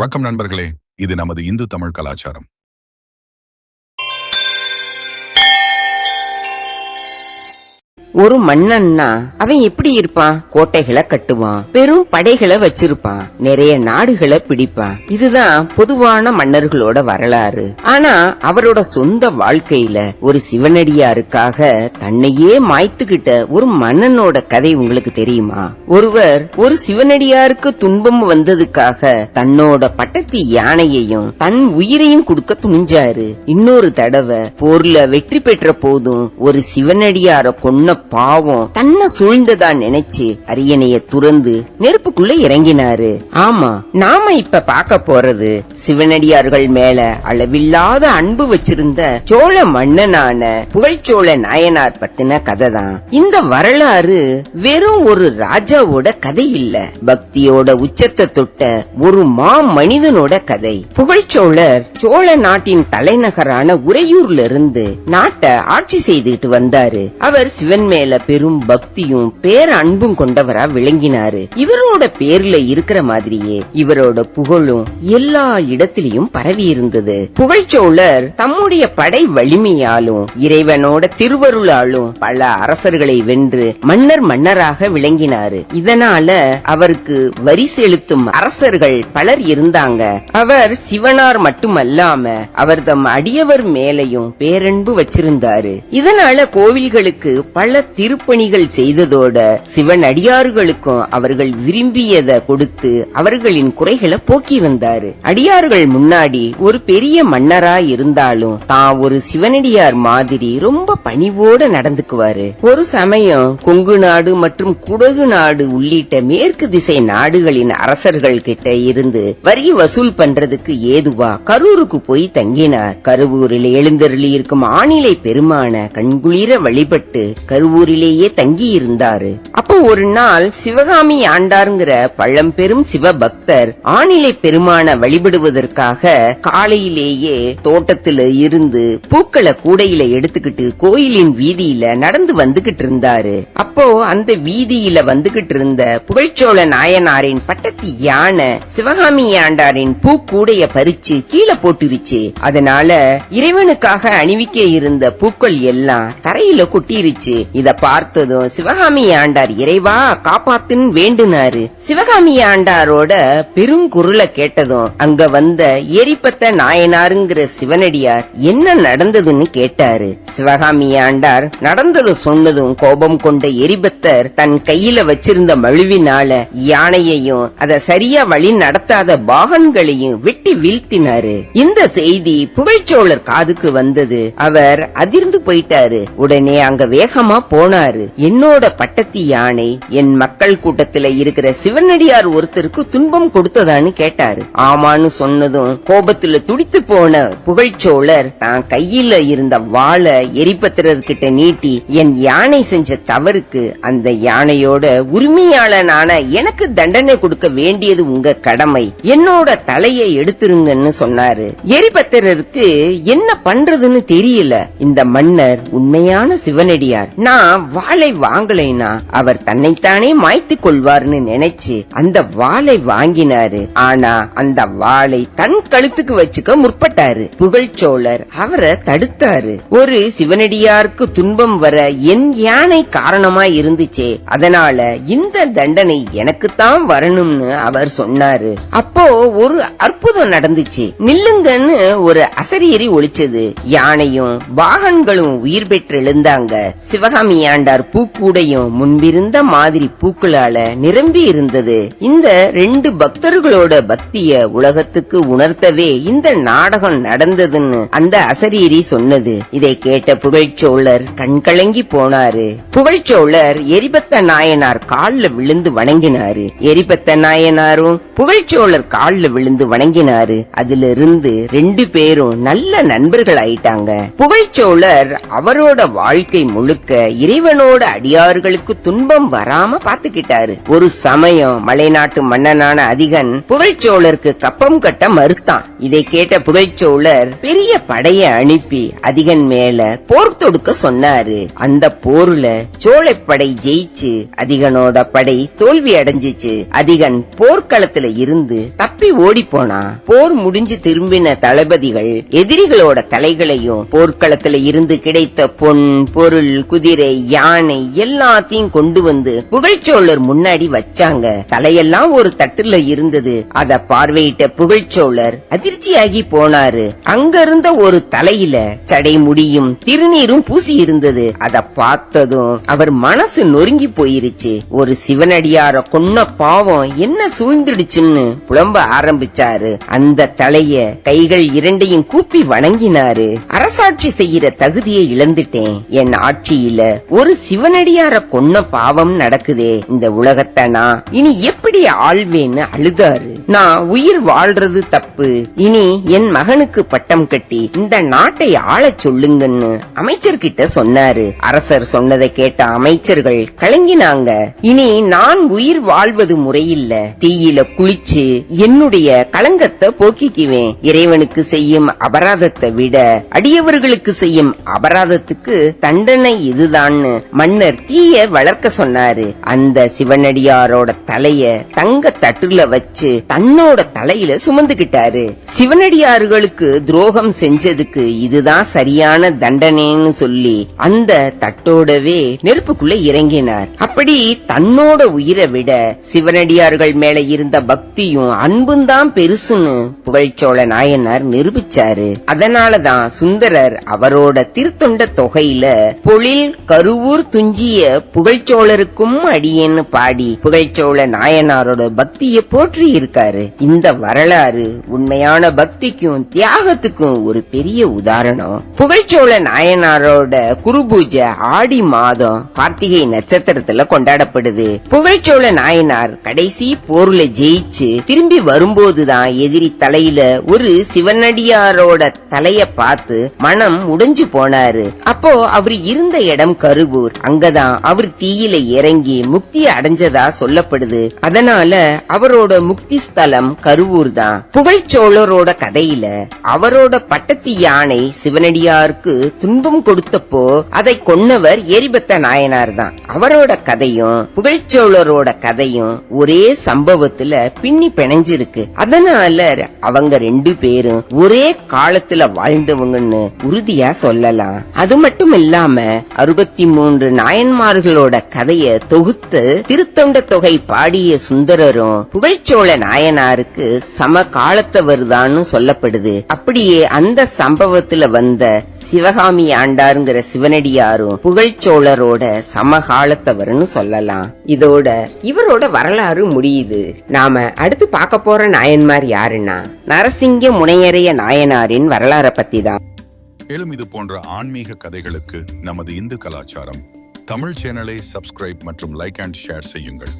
வணக்கம் நண்பர்களே, இது நமது இந்து தமிழ் கலாச்சாரம். ஒரு மன்னன்னா அவன் எப்படி இருப்பான்? கோட்டைகளை கட்டுவான், பெரும் படைகளை வச்சிருப்பான், நிறைய நாடுகளை பிடிப்பான். இதுதான் பொதுவான மன்னர்களோட வரலாறு. ஆனா அவரோட சொந்த வாழ்க்கையில ஒரு சிவனடியாருக்காக தன்னையே மாய்த்துக்கிட்ட ஒரு மன்னனோட கதை உங்களுக்கு தெரியுமா? ஒருவர் ஒரு சிவனடியாருக்கு துன்பம் வந்ததுக்காக தன்னோட பட்டத்து யானையையும் தன் உயிரையும் கொடுக்க துணிஞ்சாரு. இன்னொரு தடவை போர்ல வெற்றி பெற்ற போதும் ஒரு சிவனடியார கொன்ன பாவம் தன்னை சூழ்ந்ததா நினைச்சு அரியணைய துறந்து நெருப்புக்குள்ள இறங்கினாரு. ஆமா, நாம இப்ப பார்க்க போறது சிவனடியார்கள் மேல அளவில்லாத அன்பு வச்சிருந்த சோழ மன்னனான புகழ்ச்சோழ நாயனார் பத்தின கதை தான். இந்த வரலாறு வெறும் ஒரு ராஜாவோட கதை இல்ல, பக்தியோட உச்சத்தை தொட்ட ஒரு மா மனிதனோட கதை. புகழ்ச்சோழர் சோழ நாட்டின் தலைநகரான உறையூர்ல இருந்து நாட்டை ஆட்சி செய்துட்டு வந்தாரு. அவர் சிவன் மேல பெரும் பக்தியும் பேர அன்பும் கொண்டவரா விளங்கினாரு. இவரோட பேர்ல இருக்கிற மாதிரியே இவரோட புகழும் எல்லா இடத்திலையும் பரவி இருந்தது. புகழ்ச்சோழர் தம்முடைய படை வலிமையாலும் இறைவனோட திருவருளாலும் பல அரசர்களை வென்று மன்னராக விளங்கினாரு. இதனால அவருக்கு வரி செலுத்தும் அரசர்கள் பலர் இருந்தாங்க. அவர் சிவனார் மட்டுமல்லாம அவர் தம் அடியவர் மேலையும் பேரன்பு வச்சிருந்தாரு. இதனால கோவில்களுக்கு பல திருப்பணிகள் செய்ததோட சிவன் அடியார்களுக்கும் அவர்கள் விரும்பியதை கொடுத்து அவர்களின் குறைகளை போக்கி வந்தாரு. அடியார்கள் முன்னாடி ஒரு பெரிய மன்னரா இருந்தாலும் தான் ஒரு சிவனடியார் மாதிரி ரொம்ப பணிவோட நடந்துக்குவாரு. ஒரு சமயம் கொங்கு நாடு மற்றும் குடகு நாடு உள்ளிட்ட மேற்கு திசை நாடுகளின் அரசர்கள் கிட்ட இருந்து வரி வசூல் பண்றதுக்கு ஏதுவா கரூருக்கு போய் தங்கினார். கருவூரில் எழுந்தருளி இருக்கும் ஆணிலை பெருமான கண்குளிர வழிபட்டு கருவூரிலேயே தங்கி இருந்தாரு. அப்போ ஒரு நாள் சிவகாமி ஆண்டாருங்கிற பழம்பெரும் சிவபக்தர் ஆணிலை பெருமான வழிபடுவதற்காக காலையிலேயே தோட்டத்துல இருந்து பூக்களை கூடையில எடுத்துக்கிட்டு கோயிலின் வீதியில நடந்து வந்துகிட்டு இருந்தாரு. அப்போ அந்த வீதியில வந்துகிட்டு இருந்த புகழ்ச்சோழ நாயனாரின் பட்டத்து யானை சிவகாமி ஆண்டாரின் பூக்கூடைய பறிச்சு கீழே போட்டுருச்சு. அதனால இறைவனுக்காக அணிவிக்க இருந்த பூக்கள் எல்லாம் தரையில கொட்டிருச்சு. இத பார்த்ததும் சிவகாமி ஆண்டார் இறைவா காப்பாத்துன்னு வேண்டுனாரு. சிவகாமி ஆண்டாரோட பெருங்குரலை கேட்டதும் அங்க வந்த எரிபத்த நாயனாருங்கிற சிவனடியார் என்ன நடந்ததுன்னு கேட்டாரு. சிவகாமி ஆண்டார் நடந்தது சொன்னதும் கோபம் கொண்ட எரிபத்தர் தன் கையில வச்சிருந்த மழுவினால யானையையும் அத சரியா வழி நடத்தாத பாகன்களையும் வெட்டி வீழ்த்தினாரு. இந்த செய்தி புகழ்ச்சோழர் காதுக்கு வந்தது. அவர் அதிர்ந்து போயிட்டாரு. உடனே அங்க வேகமா போனாரு. என்னோட பட்டத்து யானை என் மக்கள் கூட்டத்துல இருக்கிற சிவனடியார் ஒருத்தருக்கு துன்பம் கொடுத்ததான்னு கேட்டாரு. ஆமான்னு சொன்னதும் கோபத்துல துடித்து போன புகழ்ச்சோழர் தான் கையில இருந்த வாளை எரிபத்திரர்கிட்ட நீட்டி என் யானை செஞ்ச தவறுக்கு அந்த யானையோட உரிமையாளனான எனக்கு தண்டனை கொடுக்க வேண்டியது உங்க கடமை, என்னோட தலையை எடுத்துருங்கன்னு சொன்னாரு. எரிபத்திரருக்கு என்ன பண்றதுன்னு தெரியல. இந்த மன்னர் உண்மையான சிவனடியார், நான் வாளை வாங்கலைனா அவர் தன்னைத்தானே மாய்த்து கொள்வார்னு நினைச்சு அந்த வாளை வாங்கினாரு. ஆனா அந்த வாளை தன் கழுத்துக்கு வச்சுக்க முற்பட்டாரு. புகழ்ச்சோழர் அவரை தடுத்தாரு. ஒரு சிவனடியாருக்கு துன்பம் வர என் யானை காரணமா இருந்துச்சே, அதனால இந்த தண்டனை எனக்குத்தான் வரணும்னு அவர் சொன்னாரு. அப்போ ஒரு அற்புதம் நடந்துச்சு. நில்லுங்கன்னு ஒரு அசரீரி ஒழிச்சது. யானையும் பாகன்களும் உயிர் பெற்று எழுந்தாங்க. சிவகாமி ஆண்டார் பூக்கூடையும் முன்பிருந்த மாதிரி பூக்களால நிரம்பி இருந்தது. இந்த 2 பக்தர்களோட பக்திய உலகத்துக்கு உணர்த்தவே இந்த நாடகம் நடந்ததுன்னு அந்த அசரீரி சொன்னது. இதை கேட்ட புகழ்ச்சோழர் கண்கலங்கி போனாரு. புகழ்ச்சோழர் எரிபத்த நாயனார் கால்ல விழுந்து வணங்கினாரு. எரிபத்த நாயனாரும் புகழ்ச்சோழர் கால்ல விழுந்து வணங்கினாரு. அதுல இருந்து 2 பேரும் நல்ல நண்பர்கள் ஆயிட்டாங்க. புகழ்ச்சோழர் அவரோட வாழ்க்கை முழுக்க இறைவனோட அடியார்களுக்கு துன்பம் வராம பாத்துக்கிட்டாரு. ஒரு சமயம் மலைநாட்டு மன்னனான அதிகன் புகழ்ச்சோழருக்கு கப்பம் கட்ட மறுத்தான். இதை கேட்ட புகழ்ச்சோழர் பெரிய படைய அனுப்பி அதிகன் மேல போர் தொடுக்க சொன்னாரு. அந்த போர்ல சோழப்படை ஜெயிச்சு அதிகனோட படை தோல்வி அடைஞ்சிச்சு. அதிகன் போர்க்களத்துல இருந்து தப்பி ஓடி போனா. போர் முடிஞ்சு திரும்பின தளபதிகள் எதிரிகளோட தலைகளையும் போர்க்களத்துல இருந்து கிடைத்த பொன் பொருள் குதிரை யானை எல்லாத்தையும் கொண்டு வந்து புகழ்ச்சோழர் முன்னாடி வச்சாங்க. தலையெல்லாம் ஒரு தட்டுல இருந்தது. அத பார்வையிட்ட புகழ்ச்சோழர் அதிர்ச்சியாகி போனாரு. அங்க இருந்த ஒரு தலையில சடை முடியும் திருநீரும் பூசி இருந்தது. அத பார்த்ததும் அவர் மனசு நொறுங்கி போயிருச்சு. ஒரு சிவனடியார கொன்ன பாவம் என்ன சூழ்ந்துடுச்சுன்னு புலம்ப ஆரம்பிச்சாரு. அந்த தலைய கைகள் இரண்டையும் கூப்பி வணங்கினாரு. அரசாட்சி செய்யற தகுதியை இழந்துட்டேன். என் ஆட்சியில ஒரு சிவனடியார கொன்ன பாவம் நடக்குதே. இந்த உலகத்தை நான் இனி எப்படி ஆள்வேன்னு அழுதாரு. நான் உயிர் வாழ்றது தப்பு. இனி என் மகனுக்கு பட்டம் கட்டி இந்த நாட்டை ஆளச் சொல்லுங்கன்னு அமைச்சர்கிட்ட சொன்னாரு. அரசர் சொன்னதை கேட்ட அமைச்சர்கள் கலங்கினாங்க. இனி நான் உயிர் வாழ்வது முறையில்ல. தீயில குளிச்சு என்னுடைய களங்கத்தை போக்கிக்குவேன். இறைவனுக்கு செய்யும் அபராதத்தை விட அடியவர்களுக்கு செய்யும் அபராதத்துக்கு தண்டனை இதுதான்னு மன்னர் தீய வளர்க்க சொன்னாரு. அந்த சிவனடியாரோட தலைய தங்க தட்டுல வச்சு தன்னோட தலையில சுமந்துகிட்டாரு. சிவனடியார்களுக்கு துரோகம் செஞ்சதுக்கு இதுதான் சரியான தண்டனைன்னு சொல்லி அந்த தட்டோடவே நெருப்புக்குள்ள இறங்கினார். அப்படி தன்னோட உயிரை விட சிவனடியார்கள் மேல இருந்த பக்தியும் அன்பும் தான் பெருசுன்னு புகழ்ச்சோழ நாயனார் நிரூபிச்சாரு. அதனாலதான் சுந்தரர் அவரோட திருத்தொண்ட தொகையில பொழில் கருவூர் துஞ்சிய புகழ்ச்சோழருக்கும் அடியேன்னு பாடி புகழ்ச்சோழ நாயனாரோட பக்தியை போற்றி இருக்காரு. இந்த வரலாறு உண்மையான பக்திக்கும் தியாகத்துக்கும் ஒரு பெரிய உதாரணம். புகழ்ச்சோழ நாயனாரோட குரு பூஜை ஆடி மாதம் கார்த்திகை நட்சத்திரத்துல கொண்டாடப்படுது. புகழ்ச்சோழ நாயனார் கடைசி போர்ல ஜெயிச்சு திரும்பி வரும்போதுதான் எதிரி தலையில ஒரு சிவனடியாரோட தலைய பார்த்து மனம் உடைஞ்சு போனாரு. அப்போ அவர் இருந்த இடம் கருவூர். அங்கதான் அவர் தீயில இறங்கி முக்தி அடைஞ்சதா சொல்லப்படுது. அதனால அவரோட முக்தி ஸ்தலம் கருவூர் தான். புகழ்ச்சோழரோட கதையில அவரோட பட்டத்து யானை சிவனடியாருக்கு துன்பம் கொடுத்தப்போ அதை கொன்னவர் எரிபத்த நாயனார் தான். அவரோட கதையும் புகழ்ச்சோழரோட கதையும் ஒரே சம்பவத்துல பின்னி பிணைஞ்சிருக்கு. அதனால அவங்க ரெண்டு பேரும் ஒரே காலத்துல வாழ்ந்தவங்கன்னு உறுதியா சொல்லலாம். அது மட்டும் இல்லாம 63 நாயன்மார்களோட கதைய தொகுத்து திருத்தொண்ட தொகை பாடிய சுந்தரரும் புகழ்ச்சோழ நாயனாருக்கு சம காலத்தவர்தான்னு சொல்லப்படுது. அப்படியே அந்த சம்பவத்துல வந்த சிவகாமி ஆண்டாருங்கிற சிவனடியாரும் புகழ்ச்சோழரோட சமகாலத்தவர்னு சொல்லலாம். இதோட இவரோட வரலாறு முடியுது. நாம அடுத்து பார்க்க போற நாயன்மார் யாருன்னா நரசிங்க முனையரைய நாயனாரின் வரலாறை பத்தி தான். மேலும் இது போன்ற ஆன்மீக கதைகளுக்கு நமது இந்து கலாச்சாரம் தமிழ் சேனலை சப்ஸ்கிரைப் மற்றும் லைக் அண்ட் ஷேர் செய்யுங்கள்.